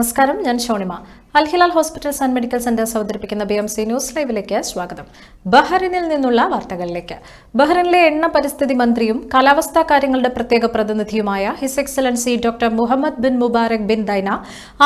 നമസ്കാരം, ഞാൻ Shonima. Al Hilal hospitals and medical centres അവതരിപ്പിക്കുന്ന BMC ന്യൂസ് ലൈവിലേക്ക് സ്വാഗതം. ബഹ്റിനിൽ നിന്നുള്ള വാർത്തകളിലേക്ക്. ബഹ്റിനിലെ എണ്ണ പരിസ്ഥിതി മന്ത്രിയും കാലാവസ്ഥാ കാര്യങ്ങളുടെ പ്രത്യേക പ്രതിനിധിയുമായ His Excellency doctor Muhammad bin Mubarak bin Daina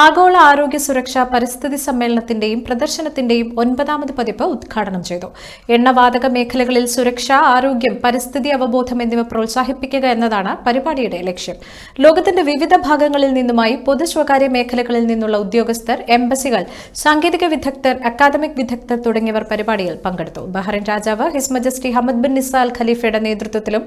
ആഗോള ആരോഗ്യ സുരക്ഷാ പരിസ്ഥിതി സമ്മേളനത്തിന്റെയും പ്രദർശനത്തിന്റെയും 9ാമത് പതിപ്പ് ഉദ്ഘാടനം ചെയ്തു. എണ്ണവാതക മേഖലകളിൽ സുരക്ഷ, ആരോഗ്യം, പരിസ്ഥിതി അവബോധം എന്നിവ പ്രോത്സാഹിപ്പിക്കുക എന്നതാണ് പരിപാടിയുടെ ലക്ഷ്യം. ലോകത്തിന്റെ വിവിധ ഭാഗങ്ങളിൽ നിന്നുമായി പൊതു സ്വകാര്യ മേഖലകളിൽ നിന്നുള്ള ഉദ്യോഗസ്ഥർ, എംബസികൾ, സാങ്കേതിക വിദഗ്ധർ, അക്കാദമിക് വിദഗ്ധർ തുടങ്ങിയവർ പരിപാടിയിൽ പങ്കെടുത്തു. ബഹ്റൈൻ രാജാവ് His Majesty Hamad bin Isa Al ഖലീഫയുടെ നേതൃത്വത്തിലും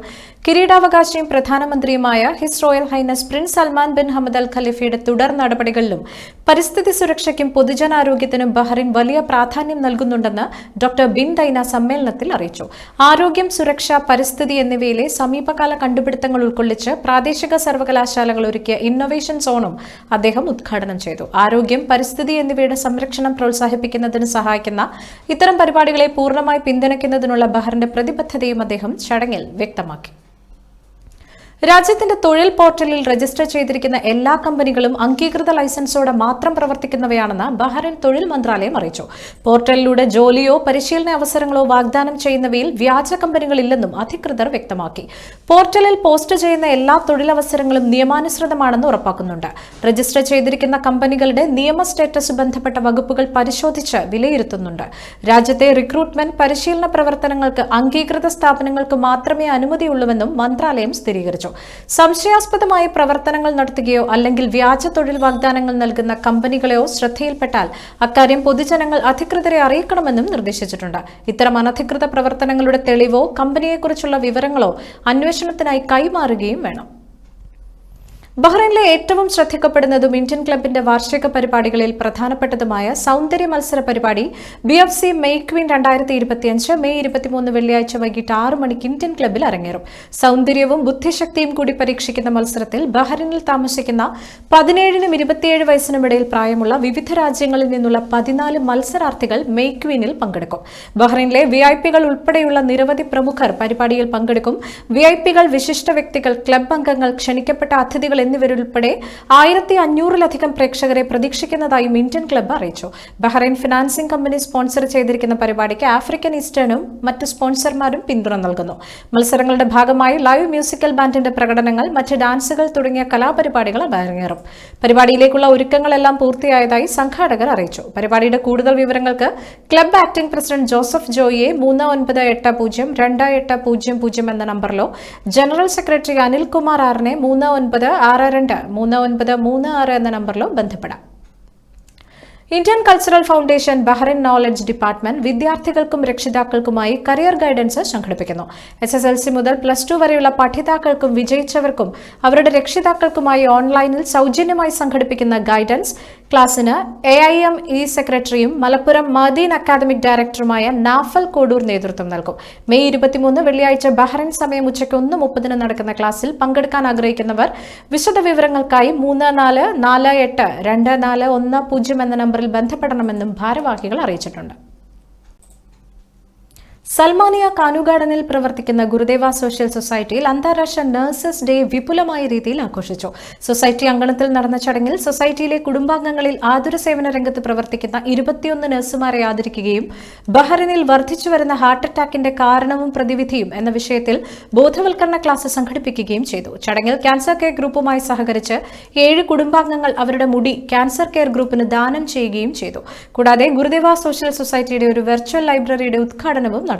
കിരീടാവകാശിയും പ്രധാനമന്ത്രിയുമായ His Royal Highness Prince Salman bin Hamad Al ഖലീഫയുടെ തുടർ നടപടികളിലും പരിസ്ഥിതി സുരക്ഷയ്ക്കും പൊതുജനാരോഗ്യത്തിനും ബഹ്റൈൻ വലിയ പ്രാധാന്യം നൽകുന്നുണ്ടെന്ന് ഡോക്ടർ ബിൻ ദൈന സമ്മേളനത്തിൽ അറിയിച്ചു. ആരോഗ്യം, സുരക്ഷ, പരിസ്ഥിതി എന്നിവയിലെ സമീപകാല കണ്ടുപിടുത്തങ്ങൾ ഉൾക്കൊള്ളിച്ച് പ്രാദേശിക സർവകലാശാലകൾ ഒരുക്കിയ ഇന്നൊവേഷൻ സോണും അദ്ദേഹം ഉദ്ഘാടനം ചെയ്തു. ആരോഗ്യം, പരിസ്ഥിതി എന്നിവയുടെ സംരക്ഷണം പ്രോത്സാഹിപ്പിക്കുന്നതിന് സഹായിക്കുന്ന ഇത്തരം പരിപാടികളെ പൂർണ്ണമായി പിന്തുണയ്ക്കുന്നതിനുള്ള ബഹ്റിന്റെ പ്രതിബദ്ധതയും അദ്ദേഹം ചടങ്ങിൽ വ്യക്തമാക്കി. രാജ്യത്തിന്റെ തൊഴിൽ പോർട്ടലിൽ രജിസ്റ്റർ ചെയ്തിരിക്കുന്ന എല്ലാ കമ്പനികളും അംഗീകൃത ലൈസൻസോടെ മാത്രം പ്രവർത്തിക്കുന്നവയാണെന്ന് ബഹ്റൈൻ തൊഴിൽ മന്ത്രാലയം അറിയിച്ചു. പോർട്ടലിലൂടെ ജോലിയോ പരിശീലന അവസരങ്ങളോ വാഗ്ദാനം ചെയ്യുന്നവയിൽ വ്യാജ കമ്പനികളില്ലെന്നും അധികൃതർ വ്യക്തമാക്കി. പോർട്ടലിൽ പോസ്റ്റ് ചെയ്യുന്ന എല്ലാ തൊഴിലവസരങ്ങളും നിയമാനുസൃതമാണെന്ന് ഉറപ്പാക്കുന്നുണ്ട്. രജിസ്റ്റർ ചെയ്തിരിക്കുന്ന കമ്പനികളുടെ നിയമ സ്റ്റേറ്റസ് ബന്ധപ്പെട്ട വകുപ്പുകൾ പരിശോധിച്ച് വിലയിരുത്തുന്നുണ്ട്. രാജ്യത്തെ റിക്രൂട്ട്മെന്റ്, പരിശീലന പ്രവർത്തനങ്ങൾക്ക് അംഗീകൃത സ്ഥാപനങ്ങൾക്ക് മാത്രമേ അനുമതിയുള്ളൂവെന്നും മന്ത്രാലയം സ്ഥിരീകരിച്ചു. സംശയാസ്പദമായ പ്രവർത്തനങ്ങൾ നടത്തുകയോ അല്ലെങ്കിൽ വ്യാജ തൊഴിൽ വാഗ്ദാനങ്ങൾ നൽകുന്ന കമ്പനികളെയോ ശ്രദ്ധയിൽപ്പെട്ടാൽ അക്കാര്യം പൊതുജനങ്ങൾ അധികൃതരെ അറിയിക്കണമെന്നും നിർദ്ദേശിച്ചിട്ടുണ്ട്. ഇത്തരം അനധികൃത പ്രവർത്തനങ്ങളുടെ തെളിവോ കമ്പനിയെക്കുറിച്ചുള്ള വിവരങ്ങളോ അന്വേഷണത്തിനായി കൈമാറുകയും വേണം. ബഹ്റൈനിലെ ഏറ്റവും ശ്രദ്ധിക്കപ്പെടുന്നതും ഇന്ത്യൻ ക്ലബിന്റെ വാർഷിക പരിപാടികളിൽ പ്രധാനപ്പെട്ടതുമായ സൗന്ദര്യ മത്സര പരിപാടി BFC മെയ് ക്വീൻ 2025 മെയ് 23 വെള്ളിയാഴ്ച വൈകിട്ട് 6 മണിക്ക് ഇന്ത്യൻ ക്ലബിൽ അരങ്ങേറും. സൗന്ദര്യവും ബുദ്ധിശക്തിയും കൂടി പരീക്ഷിക്കുന്ന മത്സരത്തിൽ ബഹ്റൈനിൽ താമസിക്കുന്ന 17-നും 27 വയസ്സിനും ഇടയിൽ പ്രായമുള്ള വിവിധ രാജ്യങ്ങളിൽ നിന്നുള്ള 14 മത്സരാർത്ഥികൾ മെയ് ക്വീനിൽ പങ്കെടുക്കും. ബഹ്റൈനിലെ VIP-കൾ ഉൾപ്പെടെയുള്ള നിരവധി പ്രമുഖർ പരിപാടിയിൽ പങ്കെടുക്കും. VIP-കൾ, വിശിഷ്ട വ്യക്തികൾ, ക്ലബ് അംഗങ്ങൾ, ക്ഷണിക്കപ്പെട്ട അതിഥികൾ എന്നിവരുൾപ്പെടെ 1500-ലധികം പ്രേക്ഷകരെ പ്രതീക്ഷിക്കുന്നതായും ഇന്ത്യൻ ക്ലബ്ബ് അറിയിച്ചു. ബഹ്റൈൻ ഫിനാൻസിംഗ് കമ്പനി സ്പോൺസർ ചെയ്തിരിക്കുന്ന പരിപാടിക്ക് ആഫ്രിക്കൻ ഈസ്റ്റേണും മറ്റ് സ്പോൺസർമാരും പിന്തുണ നൽകുന്നു. മത്സരങ്ങളുടെ ഭാഗമായി ലൈവ് മ്യൂസിക്കൽ ബാൻഡിന്റെ പ്രകടനങ്ങൾ, മറ്റ് ഡാൻസുകൾ തുടങ്ങിയ കലാപരിപാടികൾ അരങ്ങേറും. പരിപാടിയിലേക്കുള്ള ഒരുക്കങ്ങളെല്ലാം പൂർത്തിയായതായി സംഘാടകർ അറിയിച്ചു. പരിപാടിയുടെ കൂടുതൽ വിവരങ്ങൾക്ക് ക്ലബ്ബ് ആക്ടിംഗ് പ്രസിഡന്റ് ജോസഫ് ജോയിയെ 39802800 എന്ന നമ്പറിലോ ജനറൽ സെക്രട്ടറി അനിൽകുമാർ ആറിനെ 39623936 എന്ന നമ്പറിലോ ബന്ധപ്പെടാം. Indian cultural foundation Bahrain knowledge department വിദ്യാർത്ഥികൾക്കും രക്ഷിതാക്കൾക്കുമായി കരിയർ ഗൈഡൻസ് സംഘടിപ്പിക്കുന്നു. SSLC മുതൽ +2 വരെയുള്ള പഠിതാക്കൾക്കും വിജയിച്ചവർക്കും അവരുടെ രക്ഷിതാക്കൾക്കുമായി ഓൺലൈനിൽ സൗജന്യമായി സംഘടിപ്പിക്കുന്ന ഗൈഡൻസ് ക്ലാസിന് AIM സെക്രട്ടറിയും മലപ്പുറം മദീൻ അക്കാദമിക് ഡയറക്ടറുമായ നാഫൽ കോഡൂർ നേതൃത്വം നൽകും. മെയ് 23 വെള്ളിയാഴ്ച ബഹ്റൈൻ സമയം ഉച്ചയ്ക്ക് 1:30 നടക്കുന്ന ക്ലാസ്സിൽ പങ്കെടുക്കാൻ ആഗ്രഹിക്കുന്നവർ വിശദ വിവരങ്ങൾക്കായി 34482410 എന്ന നമ്പറിൽ ബന്ധപ്പെടണമെന്നും ഭാരവാഹികൾ അറിയിച്ചിട്ടുണ്ട്. സൽമാനിയ കാനുഗാർഡനിൽ പ്രവർത്തിക്കുന്ന ഗുരുദേവ സോഷ്യൽ സൊസൈറ്റിയിൽ അന്താരാഷ്ട്ര നഴ്സസ് ഡേ വിപുലമായ രീതിയിൽ ആഘോഷിച്ചു. സൊസൈറ്റി അങ്കണത്തിൽ നടന്ന ചടങ്ങിൽ സൊസൈറ്റിയിലെ കുടുംബാംഗങ്ങളിൽ ആതുര സേവന രംഗത്ത് പ്രവർത്തിക്കുന്ന 21 നഴ്സുമാരെ ആദരിക്കുകയും ബഹ്റൈനിൽ വർദ്ധിച്ചുവരുന്ന ഹാർട്ട് അറ്റാക്കിന്റെ കാരണവും പ്രതിവിധിയും എന്ന വിഷയത്തിൽ ബോധവൽക്കരണ ക്ലാസ് സംഘടിപ്പിക്കുകയും ചെയ്തു. ചടങ്ങിൽ ക്യാൻസർ കെയർ ഗ്രൂപ്പുമായി സഹകരിച്ച് 7 കുടുംബാംഗങ്ങൾ അവരുടെ മുടി ക്യാൻസർ കെയർ ഗ്രൂപ്പിന് ദാനം ചെയ്യുകയും ചെയ്തു. കൂടാതെ ഗുരുദേവ സോഷ്യൽ സൊസൈറ്റിയുടെ ഒരു വെർച്വൽ ലൈബ്രറിയുടെ ഉദ്ഘാടനവും നടത്തി.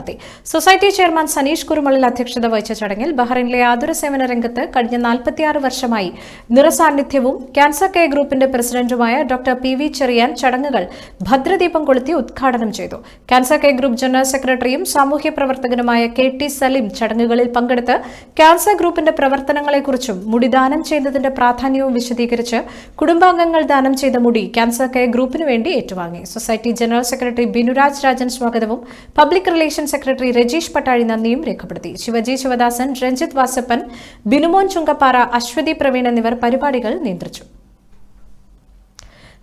സൊസൈറ്റി ചെയർമാൻ സനീഷ് കുറുമളിൽ അധ്യക്ഷത വഹിച്ച ചടങ്ങിൽ ബഹ്റൈനിലെ ആതുര സേവന രംഗത്ത് കഴിഞ്ഞ 46 വർഷമായി നിറസാന്നിധ്യവും ക്യാൻസർ കെയർ ഗ്രൂപ്പിന്റെ പ്രസിഡന്റുമായ ഡോക്ടർ PV ചെറിയാൻ ചടങ്ങുകൾ ഭദ്രദീപം കൊളുത്തി ഉദ്ഘാടനം ചെയ്തു. ക്യാൻസർ കെയർ ഗ്രൂപ്പ് ജനറൽ സെക്രട്ടറിയും സാമൂഹ്യ പ്രവർത്തകനുമായ KT സലീം ചടങ്ങുകളിൽ പങ്കെടുത്ത് ക്യാൻസർ ഗ്രൂപ്പിന്റെ പ്രവർത്തനങ്ങളെക്കുറിച്ചും മുടി ദാനം ചെയ്യുന്നതിന്റെ പ്രാധാന്യവും വിശദീകരിച്ച് കുടുംബാംഗങ്ങൾ ദാനം ചെയ്ത മുടി ക്യാൻസർ കെയർ ഗ്രൂപ്പിന് വേണ്ടി ഏറ്റുവാങ്ങി. Society general secretary Binuraj Rajan സ്വാഗതവും public relation secretary Rajeesh Pattazhi നന്ദിയും രേഖപ്പെടുത്തി. ശിവജി ശിവദാസൻ, രഞ്ജിത്ത് വാസപ്പൻ, ബിനുമോൻ ചുങ്കപ്പാറ, അശ്വതി പ്രവീൺ എന്നിവർ പരിപാടികൾ നിയന്ത്രിച്ചു.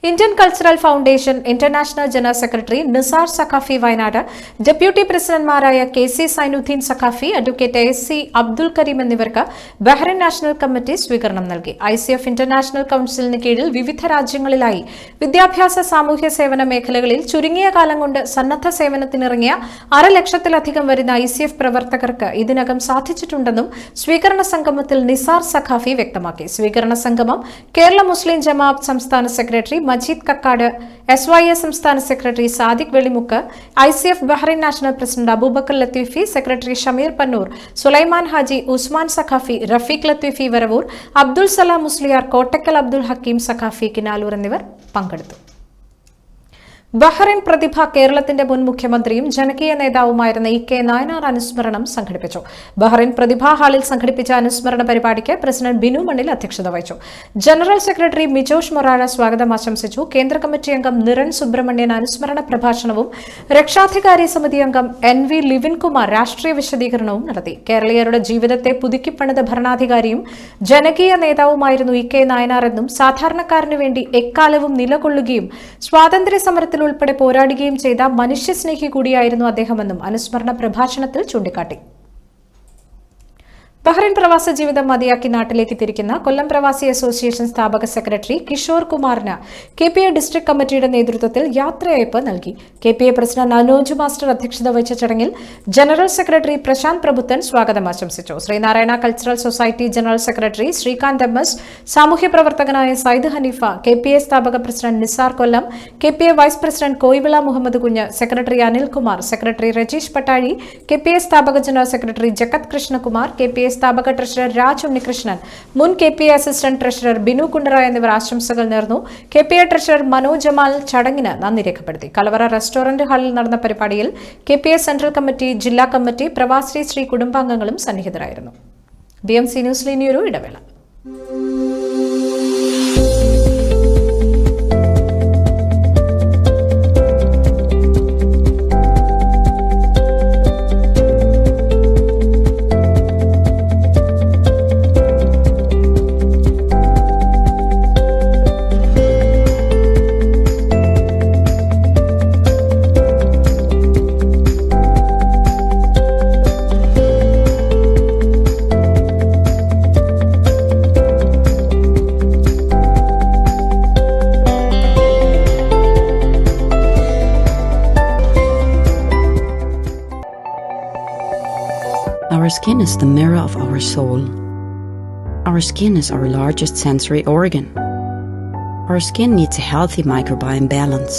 Indian cultural foundation international general secretary Nisar Saqafi Wayanad, deputy പ്രസിഡന്റുമാരായ KC Zainudheen Saqafi, advocate AC Abdul Kareem എന്നിവർക്ക് ബഹ്റൈൻ നാഷണൽ കമ്മിറ്റി സ്വീകരണം നൽകി. ICF ഇന്റർനാഷണൽ കൌൺസിലിന് കീഴിൽ വിവിധ രാജ്യങ്ങളിലായി വിദ്യാഭ്യാസ, സാമൂഹ്യ സേവന മേഖലകളിൽ ചുരുങ്ങിയ കാലം കൊണ്ട് സന്നദ്ധ സേവനത്തിനിറങ്ങിയ 1,00,000-ലധികം വരുന്ന ICF പ്രവർത്തകർക്ക് ഇതിനകം സാധിച്ചിട്ടുണ്ടെന്നും സ്വീകരണ സംഗമത്തിൽ നിസാർ സഖാഫി വ്യക്തമാക്കി. സ്വീകരണ സംഗമം കേരള മുസ്ലിം ജമാഅത്ത് സംസ്ഥാന സെക്രട്ടറി മജീദ് കക്കാട്, SYA സംസ്ഥാന secretary Sadiq Velimukku, ICF Bahrain national president Aboobacker Latheefi, secretary Shameer Pannur, Sulaiman Haji, Usman Saqafi, Rafeeq Latheefi Varavoor, Abdul Salam Musliyar, Kottakkal Abdul Hakeem Saqafi Kinaloor എന്നിവർ പങ്കെടുത്തു. ബഹ്റൈൻ പ്രതിഭ കേരളത്തിന്റെ മുൻ മുഖ്യമന്ത്രിയും ജനകീയ നേതാവുമായിരുന്ന EK നായനാർ അനുസ്മരണം സംഘടിപ്പിച്ചു. ബഹ്റൈൻ പ്രതിഭാ ഹാളിൽ സംഘടിപ്പിച്ച അനുസ്മരണ പരിപാടിക്ക് പ്രസിഡന്റ് ബിനു മണ്ണിൽ അധ്യക്ഷത വഹിച്ചു. ജനറൽ സെക്രട്ടറി മിജോഷ് മൊറാഴ സ്വാഗതം ആശംസിച്ചു. കേന്ദ്ര കമ്മിറ്റി അംഗം നിരൻ സുബ്രഹ്മണ്യൻ അനുസ്മരണ പ്രഭാഷണവും രക്ഷാധികാരി സമിതി അംഗം NV ലിവിൻകുമാർ രാഷ്ട്രീയ വിശദീകരണവും നടത്തി. കേരളീയരുടെ ജീവിതത്തെ പുതുക്കിപ്പണിത ഭരണാധികാരിയും ജനകീയ നേതാവുമായിരുന്നു EK നായനാർ എന്നും സാധാരണക്കാരനു വേണ്ടി എക്കാലവും നിലകൊള്ളുകയും സ്വാതന്ത്ര്യ സമരത്തിൽ ഉൾപ്പെടെ പോരാടുകയും ചെയ്ത മനുഷ്യസ്നേഹി കൂടിയായിരുന്നു അദ്ദേഹമെന്നും അനുസ്മരണ പ്രഭാഷണത്തിൽ ചൂണ്ടിക്കാട്ടി. ബഹ്റൈൻ പ്രവാസ ജീവിതം മതിയാക്കി നാട്ടിലേക്ക് തിരിക്കുന്ന കൊല്ലം പ്രവാസി അസോസിയേഷൻ സ്ഥാപക സെക്രട്ടറി കിഷോർ കുമാറിന് KPA ഡിസ്ട്രിക്ട് കമ്മിറ്റിയുടെ നേതൃത്വത്തിൽ യാത്രയയപ്പ് നൽകി. KPA പ്രസിഡന്റ് അനോജ് മാസ്റ്റർ അധ്യക്ഷത വഹിച്ച ചടങ്ങിൽ ജനറൽ സെക്രട്ടറി പ്രശാന്ത് പ്രഭുത്തൻ സ്വാഗതം ആശംസിച്ചു. Sreenarayana cultural society general secretary Sreekanth MS, സാമൂഹ്യ പ്രവർത്തകനായ സയ്യിദ് ഹനീഫ, KPA സ്ഥാപക president Nisar Kollam, KPA vice president Koyivila Muhammad Kunju, secretary Anilkumar, secretary Rajeesh Pattazhi, KPA സ്ഥാപക general secretary Jagath Krishnakumar, KPA സ്ഥാപക ട്രഷറർ രാജ് ഉണ്ണികൃഷ്ണൻ, മുൻ KPA assistant treasurer Binu Kundara എന്നിവർ ആശംസകൾ നേർന്നു. KPA ട്രഷറർ മനോജ് ജമാൽ ചടങ്ങിന് നന്ദി രേഖപ്പെടുത്തി. കലവറ റെസ്റ്റോറന്റ് ഹാളിൽ നടന്ന പരിപാടിയിൽ KPA സെൻട്രൽ കമ്മിറ്റി, ജില്ലാ കമ്മിറ്റി, പ്രവാസി ശ്രീ കുടുംബാംഗങ്ങളും സന്നിഹിതരായിരുന്നു. BMC ന്യൂസിൽ ഇനിയൊരു ഇടവേള. Our skin is the mirror of our soul. Our skin is our largest sensory organ. Our skin needs a healthy microbiome balance.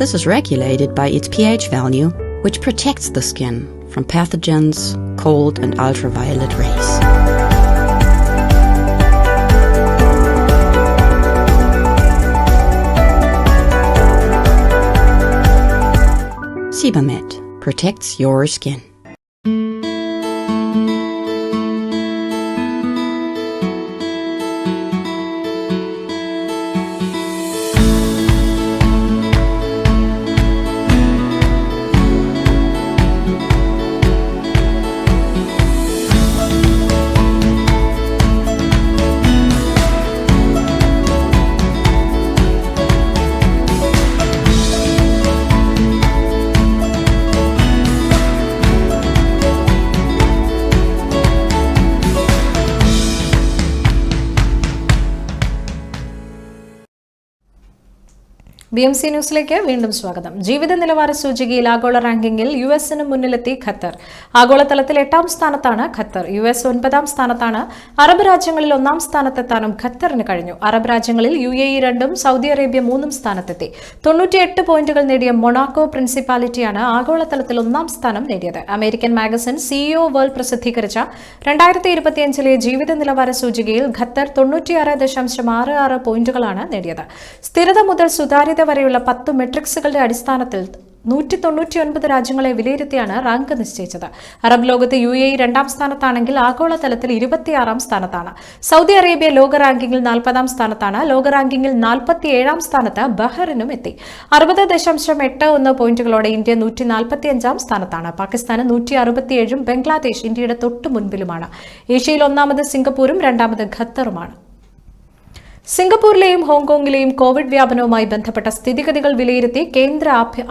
This is regulated by its pH value, which protects the skin from pathogens, cold and ultraviolet rays. Sebamed protects your skin. BMC ന്യൂസിലേക്ക് വീണ്ടും സ്വാഗതം. ജീവിത നിലവാര സൂചികയിൽ ആഗോള റാങ്കിങ്ങിൽ US-ന് മുന്നിലെത്തി Qatar. ആഗോളതലത്തിൽ 8ാം സ്ഥാനത്താണ് Qatar. US 9ാം സ്ഥാനത്താണ്. അറബ് രാജ്യങ്ങളിൽ 1ാം സ്ഥാനത്തെത്താനും ഖത്തറിന് കഴിഞ്ഞു. അറബ് രാജ്യങ്ങളിൽ UAE 2ഉം സൗദി അറേബ്യ 3ഉം സ്ഥാനത്തെത്തി. 98 പോയിന്റുകൾ നേടിയ മൊണാക്കോ പ്രിൻസിപ്പാലിറ്റിയാണ് ആഗോളതലത്തിൽ 1ാം സ്ഥാനം നേടിയത്. അമേരിക്കൻ മാഗസിൻ CEO വേൾഡ് പ്രസിദ്ധീകരിച്ച 2025-ലെ ജീവിത നിലവാര സൂചികയിൽ ഖത്തർ 96.66 പോയിന്റുകളാണ് നേടിയത്. സ്ഥിരത മുതൽ സുതാര്യത വരെയുള്ള 10 മെട്രിക്സുകളുടെ അടിസ്ഥാനത്തിൽ 199 രാജ്യങ്ങളെ വിലയിരുത്തിയാണ് റാങ്ക് നിശ്ചയിച്ചത്. അറബ് ലോകത്ത് UAE 2ാം സ്ഥാനത്താണെങ്കിൽ ആഗോളതലത്തിൽ 26ാം സ്ഥാനത്താണ്. സൗദി അറേബ്യ ലോക റാങ്കിങ്ങിൽ 40ാം സ്ഥാനത്താണ്. ലോക റാങ്കിങ്ങിൽ 47ാം സ്ഥാനത്ത് ബഹ്റിനും എത്തി. 60.81 പോയിന്റുകളോടെ ഇന്ത്യ 145ാം സ്ഥാനത്താണ്. പാകിസ്ഥാന് 167ഉം ബംഗ്ലാദേശ് ഇന്ത്യയുടെ തൊട്ടു മുൻപിലുമാണ്. ഏഷ്യയിൽ 1ാമത് സിംഗപ്പൂരും 2ാമത് ഖത്തറുമാണ്. സിംഗപ്പൂരിലെയും ഹോങ്കോങ്ങിലെയും കോവിഡ് വ്യാപനവുമായി ബന്ധപ്പെട്ട സ്ഥിതിഗതികൾ വിലയിരുത്തി കേന്ദ്ര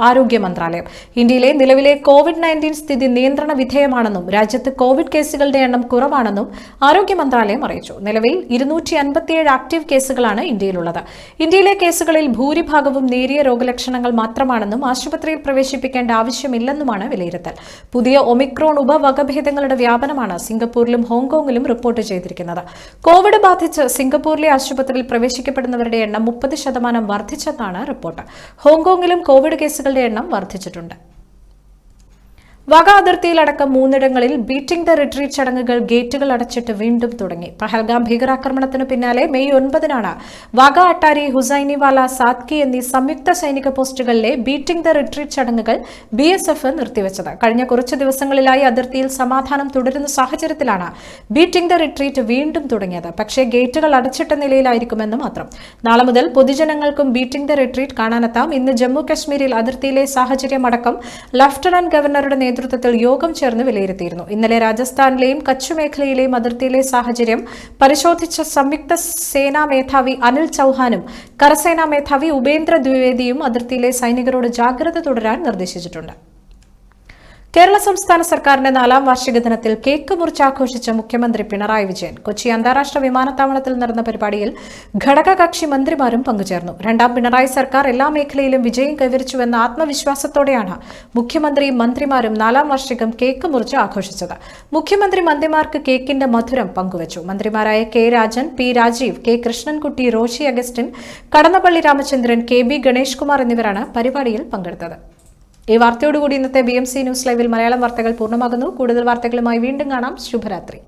ആരോഗ്യ മന്ത്രാലയം. ഇന്ത്യയിലെ നിലവിലെ COVID-19 സ്ഥിതി നിയന്ത്രണ വിധേയമാണെന്നും രാജ്യത്ത് കോവിഡ് കേസുകളുടെ എണ്ണം കുറവാണെന്നും ആരോഗ്യ മന്ത്രാലയം അറിയിച്ചു. നിലവിൽ 257 ആക്ടീവ് കേസുകളാണ് ഇന്ത്യയിലുള്ളത്. ഇന്ത്യയിലെ കേസുകളിൽ ഭൂരിഭാഗവും നേരിയ രോഗലക്ഷണങ്ങൾ മാത്രമാണെന്നും ആശുപത്രിയിൽ പ്രവേശിപ്പിക്കേണ്ട ആവശ്യമില്ലെന്നുമാണ് വിലയിരുത്തൽ. പുതിയ ഒമിക്രോൺ ഉപവകഭേദങ്ങളുടെ വ്യാപനമാണ് സിംഗപ്പൂരിലും ഹോങ്കോങ്ങിലും റിപ്പോർട്ട് ചെയ്തിരിക്കുന്നത്. കോവിഡ് ബാധിച്ച് സിംഗപ്പൂരിലെ ആശുപത്രിയിൽ പ്രവേശിക്കപ്പെടുന്നവരുടെ എണ്ണം 30% വർദ്ധിച്ചെന്നാണ് റിപ്പോർട്ട്. ഹോങ്കോങ്ങിലും കോവിഡ് കേസുകളുടെ എണ്ണം വർദ്ധിച്ചിട്ടുണ്ട്. വഗ അതിർത്തിയിലടക്കം 3 ഇടങ്ങളിൽ ബീറ്റിംഗ് ദ റിട്രീറ്റ് ചടങ്ങുകൾ ഗേറ്റുകൾ അടച്ചിട്ട് വീണ്ടും തുടങ്ങി. പഹൽഗാം ഭീകരാക്രമണത്തിനു പിന്നാലെ മെയ് 9 വഗ, അട്ടാരി, ഹുസൈനിവാല, സാദ്കി എന്നീ സംയുക്ത സൈനിക പോസ്റ്റുകളിലെ ബീറ്റിംഗ് ദ റിട്രീറ്റ് ചടങ്ങുകൾ BSF നിർത്തിവച്ചത്. കഴിഞ്ഞ കുറച്ചു ദിവസങ്ങളിലായി അതിർത്തിയിൽ സമാധാനം തുടരുന്ന സാഹചര്യത്തിലാണ് ബീറ്റിംഗ് ദ റിട്രീറ്റ് വീണ്ടും തുടങ്ങിയത്. പക്ഷേ ഗേറ്റുകൾ അടച്ചിട്ട നിലയിലായിരിക്കുമെന്ന് മാത്രം. നാളെ മുതൽ പൊതുജനങ്ങൾക്കും ബീറ്റിംഗ് ദ റിട്രീറ്റ് കാണാനെത്താം. ഇന്ന് ജമ്മു കശ്മീരിൽ അതിർത്തിയിലെ സാഹചര്യമടക്കം ലഫ്റ്റനന്റ് ഗവർണറുടെ നേതൃത്വത്തിൽ യോഗം ചേർന്ന് വിലയിരുത്തിയിരുന്നു. ഇന്നലെ രാജസ്ഥാനിലെയും കച്ച് മേഖലയിലെയും അതിർത്തിയിലെ സാഹചര്യം പരിശോധിച്ച സംയുക്ത സേനാ മേധാവി അനിൽ ചൌഹാനും കരസേനാ മേധാവി ഉപേന്ദ്ര ദ്വിവേദിയും അതിർത്തിയിലെ സൈനികരോട് ജാഗ്രത തുടരാൻ നിർദ്ദേശിച്ചിട്ടുണ്ട്. കേരള സംസ്ഥാന സർക്കാരിന്റെ 4ാം വാർഷിക ദിനത്തിൽ കേക്ക് മുറിച്ചാഘോഷിച്ച മുഖ്യമന്ത്രി പിണറായി വിജയൻ. കൊച്ചി അന്താരാഷ്ട്ര വിമാനത്താവളത്തിൽ നടന്ന പരിപാടിയിൽ ഘടകകക്ഷി മന്ത്രിമാരും പങ്കുചേർന്നു. 2ാം പിണറായി സർക്കാർ എല്ലാ മേഖലയിലും വിജയം കൈവരിച്ചുവെന്ന ആത്മവിശ്വാസത്തോടെയാണ് മുഖ്യമന്ത്രിയും മന്ത്രിമാരും 4ാം വാർഷികം കേക്ക് മുറിച്ച് ആഘോഷിച്ചത്. മുഖ്യമന്ത്രി മന്ത്രിമാർക്ക് കേക്കിന്റെ മധുരം പങ്കുവച്ചു. മന്ത്രിമാരായ K Rajan, P Rajeev, K Krishnankutty, Roshy Augustine, Kadannappally Ramachandran, KB Ganesh Kumar എന്നിവരാണ് പരിപാടിയിൽ പങ്കെടുത്തത്. ഈ വാർത്തയോടുകൂടി ഇന്നത്തെ BMC ന്യൂസ് ലൈവിൽ മലയാളം വാർത്തകൾ പൂർണ്ണമാകുന്നു. കൂടുതൽ വാർത്തകളുമായി വീണ്ടും കാണാം. ശുഭരാത്രി.